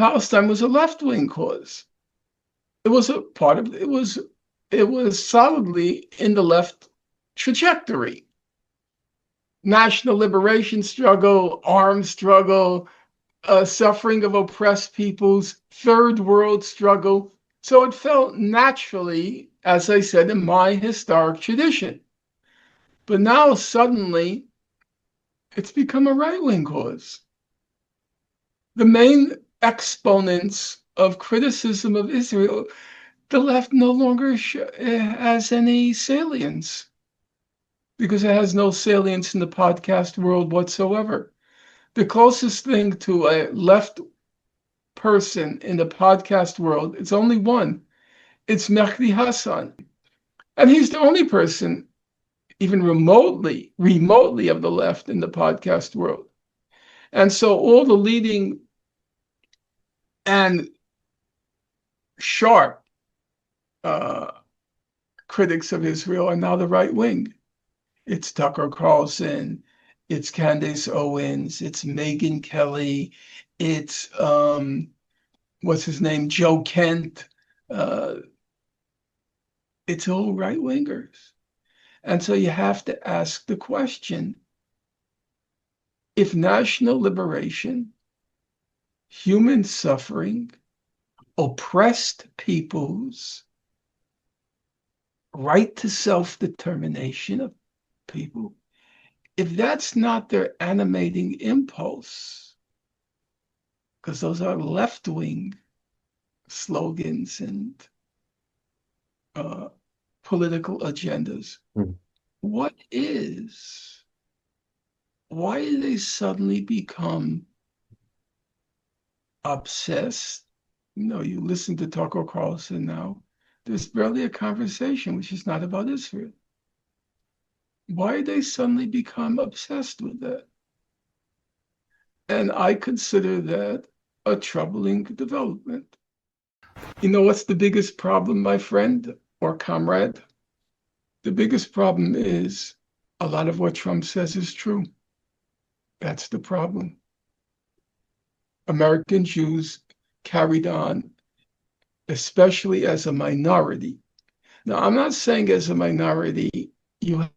Palestine was a left-wing cause. It was a part of it was solidly in the left trajectory. National liberation struggle, armed struggle, suffering of oppressed peoples, third world struggle. So it felt naturally, as I said, in my historic tradition. But now suddenly it's become a right-wing cause. The main exponents of criticism of Israel, the left no longer has any salience, because it has no salience in the podcast world whatsoever. The closest thing to a left person in the podcast world, it's only one. It's Mehdi Hassan. And he's the only person, even remotely of the left in the podcast world. And so all the leading and sharp critics of Israel are now the right wing. It's Tucker Carlson, it's Candace Owens, it's Megyn Kelly, it's what's his name, Joe Kent. It's all right wingers. And so you have to ask the question, if national liberation, human suffering, oppressed peoples, right to self-determination of people, if that's not their animating impulse, because those are left-wing slogans and political agendas, what is? Why do they suddenly become obsessed? You listen to Tucker Carlson now, there's barely a conversation which is not about Israel. Why did they suddenly become obsessed with that? And I consider that a troubling development. You know what's the biggest problem, my friend or comrade? The biggest problem is a lot of what Trump says is true. That's the problem. American Jews carried on, especially as a minority. Now, I'm not saying as a minority you're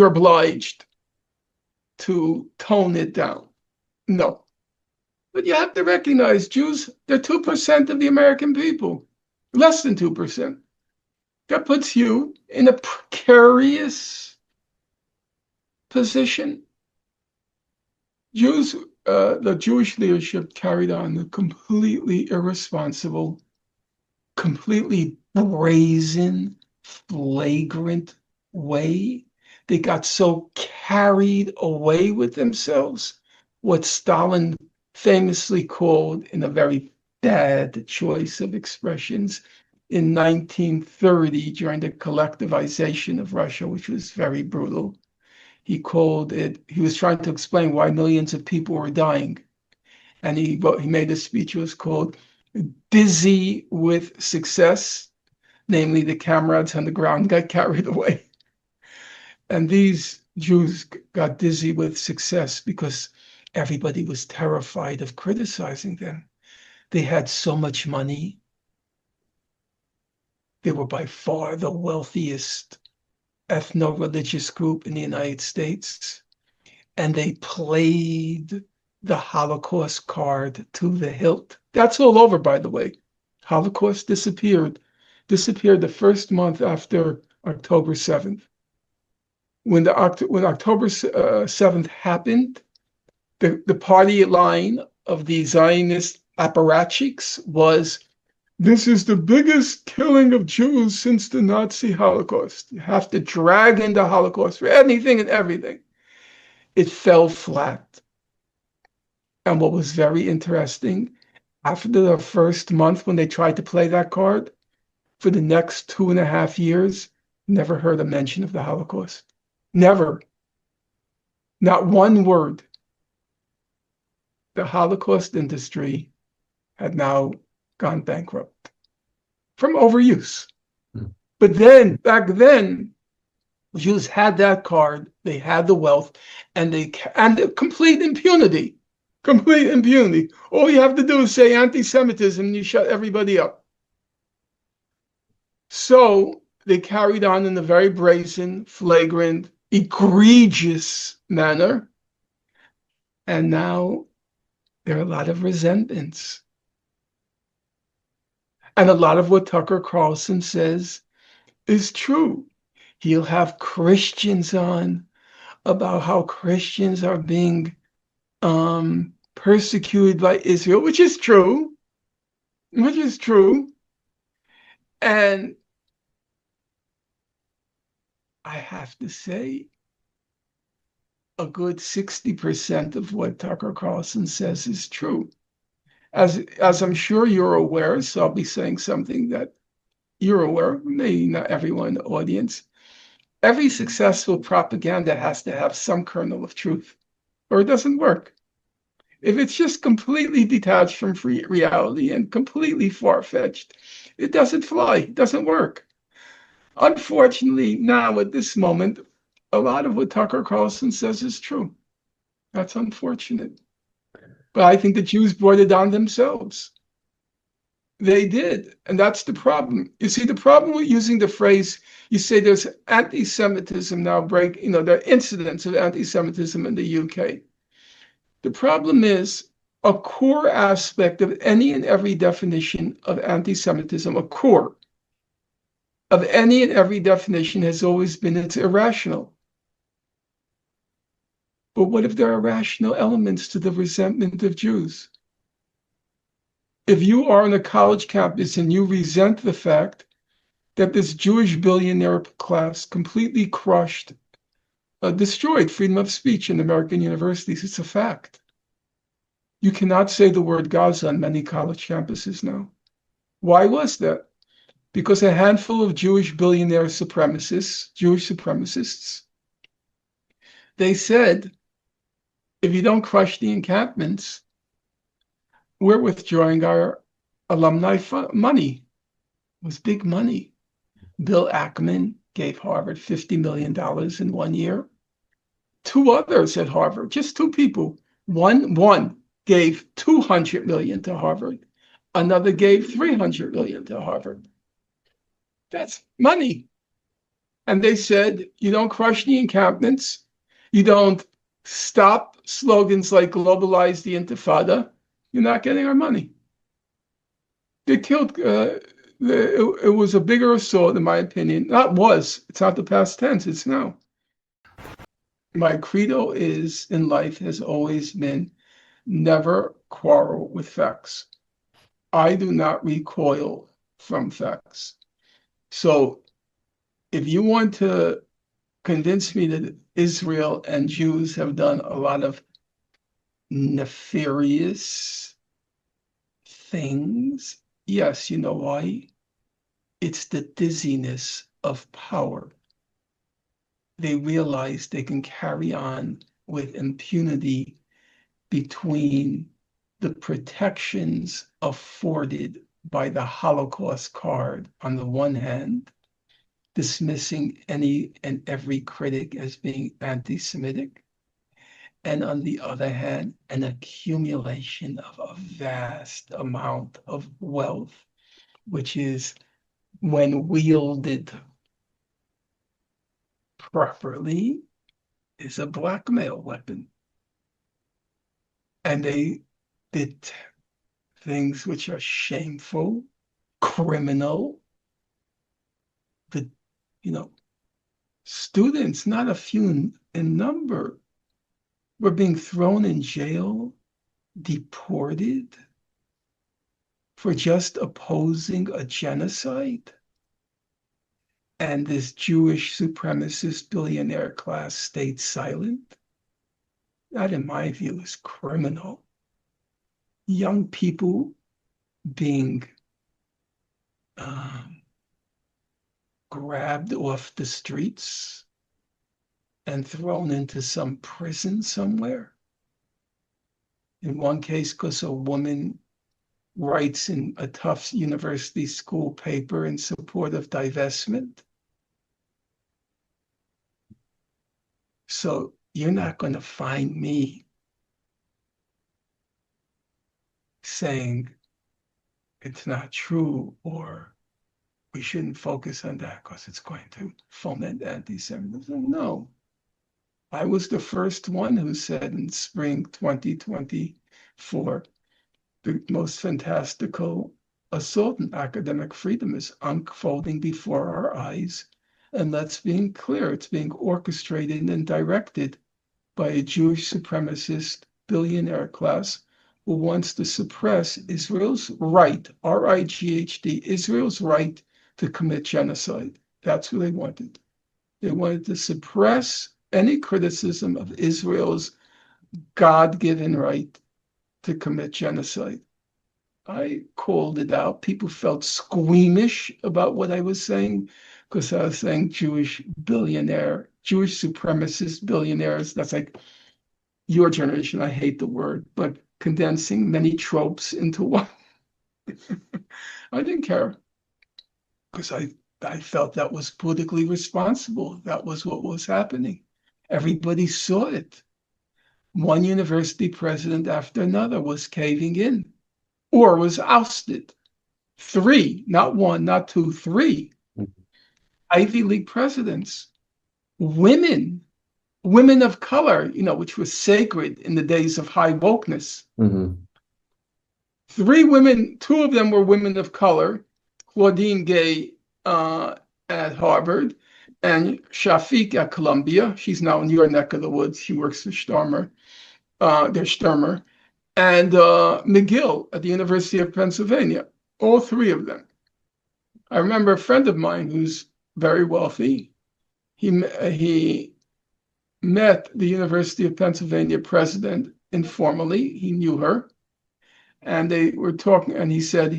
obliged to tone it down. No. But you have to recognize Jews, they're 2% of the American people, less than 2%. That puts you in a precarious position. The Jewish leadership carried on a completely irresponsible, completely brazen, flagrant way. They got so carried away with themselves, what Stalin famously called, in a very bad choice of expressions, in 1930, during the collectivization of Russia, which was very brutal. He was trying to explain why millions of people were dying. And he made a speech, it was called Dizzy with Success, namely the comrades on the ground got carried away. And these Jews got dizzy with success because everybody was terrified of criticizing them. They had so much money. They were by far the wealthiest ethno-religious group in the United States. And they played the Holocaust card to the hilt. That's all over, by the way. Holocaust disappeared the first month after October 7th. When October 7th happened, the party line of the Zionist apparatchiks was, this is the biggest killing of Jews since the Nazi Holocaust. You have to drag in the Holocaust for anything and everything. It fell flat. And what was very interesting, after the first month when they tried to play that card, for the next 2.5 years, never heard a mention of the Holocaust. Never. Not one word. The Holocaust industry had now gone bankrupt from overuse. But then, back then, Jews had that card, they had the wealth, and complete impunity. Complete impunity. All you have to do is say anti-Semitism and you shut everybody up. So they carried on in a very brazen, flagrant, egregious manner. And now there are a lot of resentments. And a lot of what Tucker Carlson says is true. He'll have Christians on about how Christians are being persecuted by Israel, which is true, which is true. And I have to say, a good 60% of what Tucker Carlson says is true. As I'm sure you're aware, so I'll be saying something that you're aware, maybe not everyone in the audience. Every successful propaganda has to have some kernel of truth, or it doesn't work. If it's just completely detached from reality and completely far-fetched, it doesn't fly, it doesn't work. Unfortunately, now at this moment, a lot of what Tucker Carlson says is true. That's unfortunate. But I think the Jews brought it on themselves. They did. And that's the problem. You see, the problem with using the phrase, you say there's anti-Semitism now there are incidents of anti-Semitism in the UK. The problem is a core aspect of any and every definition of anti-Semitism, a core of any and every definition has always been it's irrational. But what if there are rational elements to the resentment of Jews? If you are on a college campus and you resent the fact that this Jewish billionaire class completely crushed, destroyed freedom of speech in American universities, it's a fact. You cannot say the word Gaza on many college campuses now. Why was that? Because a handful of Jewish billionaire supremacists, Jewish supremacists, they said, if you don't crush the encampments, we're withdrawing our alumni money. It was big money. Bill Ackman gave Harvard $50 million in 1 year. Two others at Harvard, just two people. One gave $200 million to Harvard. Another gave $300 million to Harvard. That's money. And they said, you don't crush the encampments. You don't stop slogans like globalize the Intifada. You're not getting our money. They killed, it was a bigger assault, in my opinion. It's not the past tense, it's now. My credo in life has always been never quarrel with facts. I do not recoil from facts. So if you want to convince me that Israel and Jews have done a lot of nefarious things, yes, you know why? It's the dizziness of power. They realize they can carry on with impunity between the protections afforded by the Holocaust card on the one hand, dismissing any and every critic as being anti-Semitic, and on the other hand, an accumulation of a vast amount of wealth, which is, when wielded properly, is a blackmail weapon. And they did things which are shameful, criminal. Students, not a few in number, were being thrown in jail, deported for just opposing a genocide. And this Jewish supremacist billionaire class stayed silent. That, in my view, is criminal. Young people being grabbed off the streets and thrown into some prison somewhere. In one case, because a woman writes in a Tufts University school paper in support of divestment. So you're not going to find me saying it's not true or we shouldn't focus on that because it's going to foment anti-Semitism. No. I was the first one who said in spring 2024, the most fantastical assault on academic freedom is unfolding before our eyes. And let's be clear, it's being orchestrated and directed by a Jewish supremacist billionaire class who wants to suppress Israel's right, R-I-G-H-T, Israel's right to commit genocide. That's what they wanted. They wanted to suppress any criticism of Israel's God-given right to commit genocide. I called it out. People felt squeamish about what I was saying because I was saying Jewish billionaire, Jewish supremacist billionaires. That's like your generation. I hate the word, but condensing many tropes into one. I didn't care because I felt that was politically responsible. That was what was happening. Everybody saw it. One university president after another was caving in or was ousted. Three, not one, not two, three Ivy League presidents, women, women of color, which was sacred in the days of high wokeness. Mm-hmm. Three women, two of them were women of color, Claudine Gay at Harvard and Shafiq at Columbia. She's now in your neck of the woods. She works for Sturmer, and McGill at the University of Pennsylvania. All three of them. I remember a friend of mine who's very wealthy. He met the University of Pennsylvania president informally. He knew her, and they were talking. And he said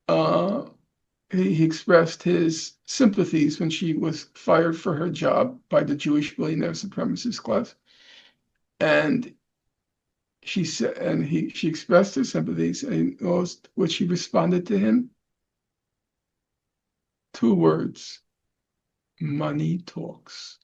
uh, he expressed his sympathies when she was fired for her job by the Jewish billionaire supremacist class. And she said, and she expressed her sympathies, and what she responded to him, two words: money talks.